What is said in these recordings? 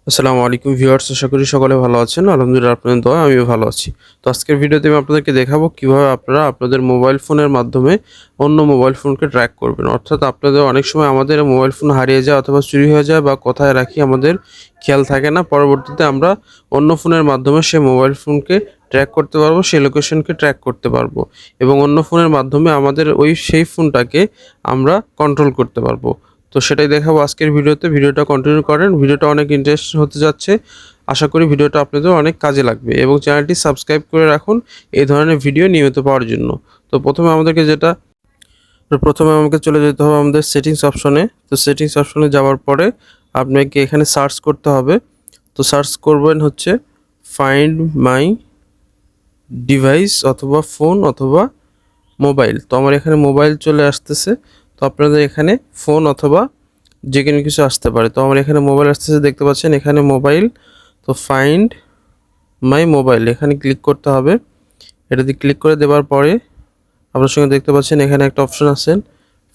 আসসালামু আলাইকুম ভিউয়ার্স, আশা করি সকলে ভালো আছেন। আলহামদুলিল্লাহ আপনাদের দোয়ায় আমিও ভালো আছি। তো আজকের ভিডিওতে আমি আপনাদেরকে দেখাবো কিভাবে আপনারা আপনাদের মোবাইল ফোনের মাধ্যমে অন্য মোবাইল ফোনকে ট্র্যাক করবেন। অর্থাৎ আপনাদের অনেক সময় আমাদের মোবাইল ফোন হারিয়ে যায় অথবা চুরি হয়ে যায় বা কোথায় রাখি আমাদের খেয়াল থাকে না। পরবর্তীতে আমরা অন্য ফোনের মাধ্যমে সেই মোবাইল ফোনকে ট্র্যাক করতে পারবো, সেই লোকেশনকে ট্র্যাক করতে পারবো এবং অন্য ফোনের মাধ্যমে আমাদের সেই ফোনটাকে আমরা কন্ট্রোল করতে পারবো। তো সেটাই দেখাবো আজকের ভিডিওতে। ভিডিওটা কন্টিনিউ করেন, ভিডিওটা অনেক ইন্টারেস্টিং হতে যাচ্ছে। আশা করি ভিডিওটা আপনাদের অনেক কাজে লাগবে এবং চ্যানেলটি সাবস্ক্রাইব করে রাখুন এই ধরনের ভিডিও নিয়মিত পাওয়ার জন্য। তো প্রথমে আমাকে চলে যেতে হবে আমাদের সেটিংস অপশনে। তো সেটিংস অপশনে যাওয়ার পরে আপনাকে এখানে সার্চ করতে হবে। তো সার্চ করবেন হচ্ছে ফাইন্ড মাই ডিভাইস অথবা ফোন অথবা মোবাইল। তো আমার এখানে মোবাইল চলে আসতেছে। তো আপনাদের এখানে ফোন অথবা যে কোনো কিছু আসতে পারে। তো আমার এখানে মোবাইল আসতেছে, দেখতে পাচ্ছেন এখানে মোবাইল। তো ফাইন্ড মাই মোবাইল এখানে ক্লিক করতে হবে। এটাতে ক্লিক করে দেওয়ার পরে আপনার সঙ্গে দেখতে পাচ্ছেন এখানে একটা অপশন আছে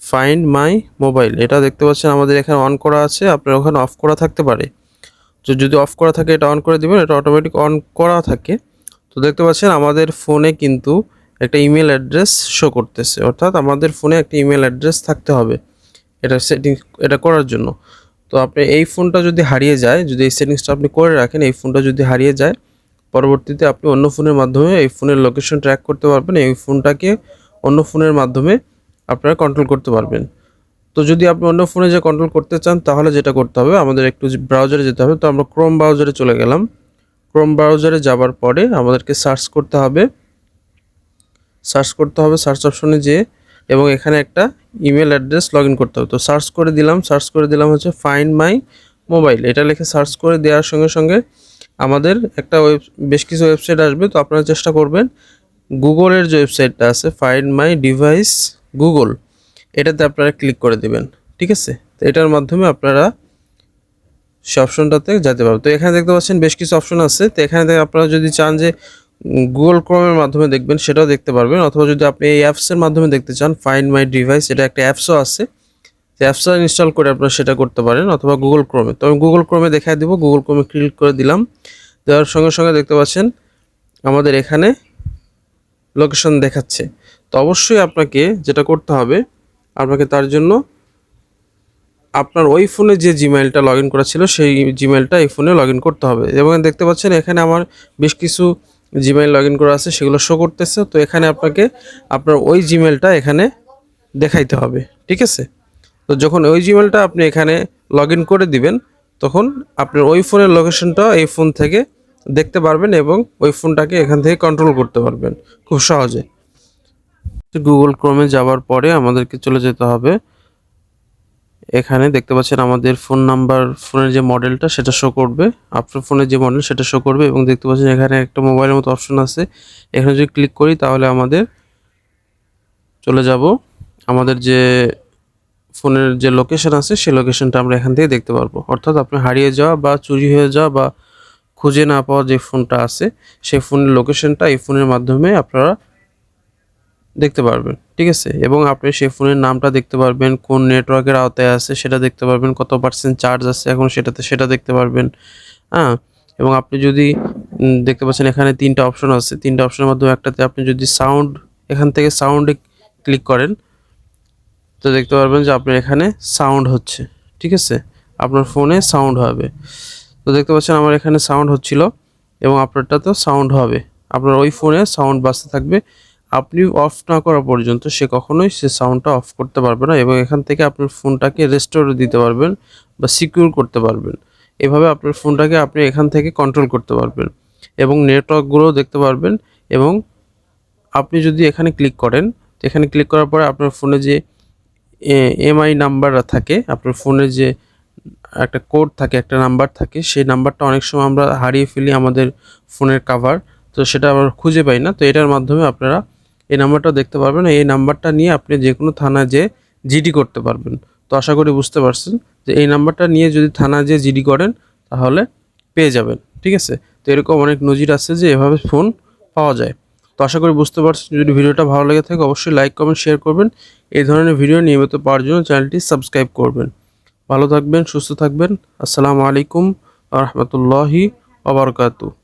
ফাইন্ড মাই মোবাইল। এটা দেখতে পাচ্ছেন আমাদের এখানে অন করা আছে, আপনার ওখানে অফ করা থাকতে পারে। তো যদি অফ করা থাকে এটা অন করে দিবেন, এটা অটোমেটিক অন করা থাকে। তো দেখতে পাচ্ছেন আমাদের ফোনে কিন্তু একটা ইমেল অ্যাড্রেস শো করতেছে, অর্থাৎ আমাদের ফোনে একটা ইমেল অ্যাড্রেস থাকতে হবে এটা করার জন্য। তো আপনি এই ফোনটা যদি হারিয়ে যায়, যদি এই সেটিংসটা আপনি করে রাখেন, এই ফোনটা যদি হারিয়ে যায় পরবর্তীতে আপনি অন্য ফোনের মাধ্যমে এই ফোনের লোকেশন ট্র্যাক করতে পারবেন, এই ফোনটাকে অন্য ফোনের মাধ্যমে আপনারা কন্ট্রোল করতে পারবেন। তো যদি আপনি অন্য ফোনে যে কন্ট্রোল করতে চান তাহলে যেটা করতে হবে, আমাদের একটু ব্রাউজারে যেতে হবে। তো আমরা ক্রোম ব্রাউজারে চলে গেলাম। ক্রোম ব্রাউজারে যাওয়ার পরে আমাদেরকে সার্চ করতে হবে সার্চ অপশনে যেয়ে এবং এখানে একটা ইমেল অ্যাড্রেস লগ ইন করতে হবে। তো সার্চ করে দিলাম হচ্ছে ফাইন্ড মাই মোবাইল। এটা লিখে সার্চ করে দেওয়ার সঙ্গে সঙ্গে আমাদের একটা বেশ কিছু ওয়েবসাইট আসবে। তো আপনারা চেষ্টা করবেন গুগলের যে ওয়েবসাইটটা আছে ফাইন্ড মাই ডিভাইস গুগল, এটাতে আপনারা ক্লিক করে দেবেন। ঠিক আছে, তো এটার মাধ্যমে আপনারা সে অপশনটাতে যেতে পারবেন। তো এখানে দেখতে পাচ্ছেন বেশ কিছু অপশন আছে। তো এখানে থেকে আপনারা যদি চান যে গুগল ক্রোমের মাধ্যমে দেখবেন সেটাও দেখতে পারবেন, অথবা যদি আপনি এই অ্যাপসের মাধ্যমে দেখতে চান ফাইন্ড মাই ডিভাইস, এটা একটা অ্যাপসও আছে, তো অ্যাপসটা ইনস্টল করে আপনারা সেটা করতে পারেন অথবা গুগল ক্রোমে। তো আমি গুগল ক্রোমে দেখাই দেবো। গুগল ক্রোমে ক্লিক করে দিলাম, দেওয়ার সঙ্গে সঙ্গে দেখতে পাচ্ছেন আমাদের এখানে লোকেশন দেখাচ্ছে। তো অবশ্যই আপনাকে যেটা করতে হবে, আপনাকে তার জন্য আপনার ওই ফোনে যে জিমেইলটা লগ ইন করা ছিল সেই জিমেইলটা এই ফোনে লগ ইন করতে হবে। এবং দেখতে পাচ্ছেন এখানে আমার বেশ কিছু জিমেইল লগ ইন করা আছে, সেগুলো শো করতেছে। তো এখানে আপনাকে আপনার ওই জিমেইলটা এখানে দেখাইতে হবে। ঠিক আছে, তো যখন ওই জিমেইলটা আপনি এখানে লগ ইন করে দিবেন তখন আপনার ওই ফোনের লোকেশনটা এই ফোন থেকে দেখতে পারবেন এবং ওই ফোনটাকে এখান থেকে কন্ট্রোল করতে পারবেন খুব সহজে। গুগল ক্রোমে যাওয়ার পরে আমাদেরকে চলে যেতে হবে, এখানে দেখতে পাচ্ছেন আমাদের ফোন নাম্বার, ফোনের যে মডেলটা সেটা শো করবে, আপনার ফোনের যে মডেল সেটা শো করবে এবং দেখতে পাচ্ছেন এখানে একটা মোবাইলের মতো অপশন আছে। এখানে যদি ক্লিক করি তাহলে আমাদের চলে যাব আমাদের যে ফোনের যে লোকেশন আছে সেই লোকেশনটা আমরা এখান থেকে দেখতে পারবো। অর্থাৎ আপনি হারিয়ে যাওয়া বা চুরি হয়ে যাওয়া বা খুঁজে না পাওয়া যে ফোনটা আছে সেই ফোনের লোকেশনটা এই ফোনের মাধ্যমে আপনারা দেখতে পারবেন। ঠিক আছে, এবং আপনি সেই ফোনের নামটা দেখতে পারবেন, কোন নেটওয়ার্কের আওতায় আছে সেটা দেখতে পারবেন, কত পার্সেন্ট চার্জ আছে এখন সেটা দেখতে পারবেন। হ্যাঁ, এবং আপনি যদি দেখতে পাচ্ছেন এখানে তিনটা অপশন আছে, তিনটা অপশনের মাধ্যমে একটাতে আপনি যদি সাউন্ড, এখান থেকে সাউন্ডে ক্লিক করেন তো দেখতে পারবেন যে আপনার এখানে সাউন্ড হচ্ছে। ঠিক আছে, আপনার ফোনে সাউন্ড হবে। তো দেখতে পাচ্ছেন আমার এখানে সাউন্ড হচ্ছিল এবং আপনারটা তো সাউন্ড হবে, আপনার ওই ফোনে সাউন্ড বাজতে থাকবে। আপনি অফ না করা পর্যন্ত সে কখনোই সে সাউন্ডটা অফ করতে পারবে না এবং এখান থেকে আপনার ফোনটাকে রেস্টোর দিতে পারবেন বা সিকিউর করতে পারবেন। এভাবে আপনার ফোনটাকে আপনি এখান থেকে কন্ট্রোল করতে পারবেন এবং নেটওয়ার্কগুলোও দেখতে পারবেন। এবং আপনি যদি এখানে ক্লিক করেন, এখানে ক্লিক করার পরে আপনার ফোনে যে এমআই নাম্বার থাকে, আপনার ফোনে যে একটা কোড থাকে, একটা নাম্বার থাকে, সেই নাম্বারটা অনেক সময় আমরা হারিয়ে ফেলি আমাদের ফোনের কাভার, তো সেটা আবার খুঁজে পাই না। তো এটার মাধ্যমে আপনারা এই নাম্বারটা দেখতে পারবেন, এই নাম্বারটা নিয়ে আপনি যে কোনো থানায় যেয়ে জিডি করতে পারবেন। তো আশা করি বুঝতে পারছেন যে এই নাম্বারটা নিয়ে যদি থানায় যেয়ে জিডি করেন তাহলে পেয়ে যাবেন। ঠিক আছে, তো এরকম অনেক নজির আছে যে এভাবে ফোন পাওয়া যায়। তো আশা করি বুঝতে পারছেন। যদি ভিডিওটা ভালো লেগে থাকে অবশ্যই লাইক কমেন্ট শেয়ার করবেন। এই ধরনের ভিডিও নিয়মিত পাওয়ার জন্য চ্যানেলটি সাবস্ক্রাইব করবেন। ভালো থাকবেন, সুস্থ থাকবেন। আসসালামু আলাইকুম ওয়া রাহমাতুল্লাহি ওয়া বারাকাতুহু।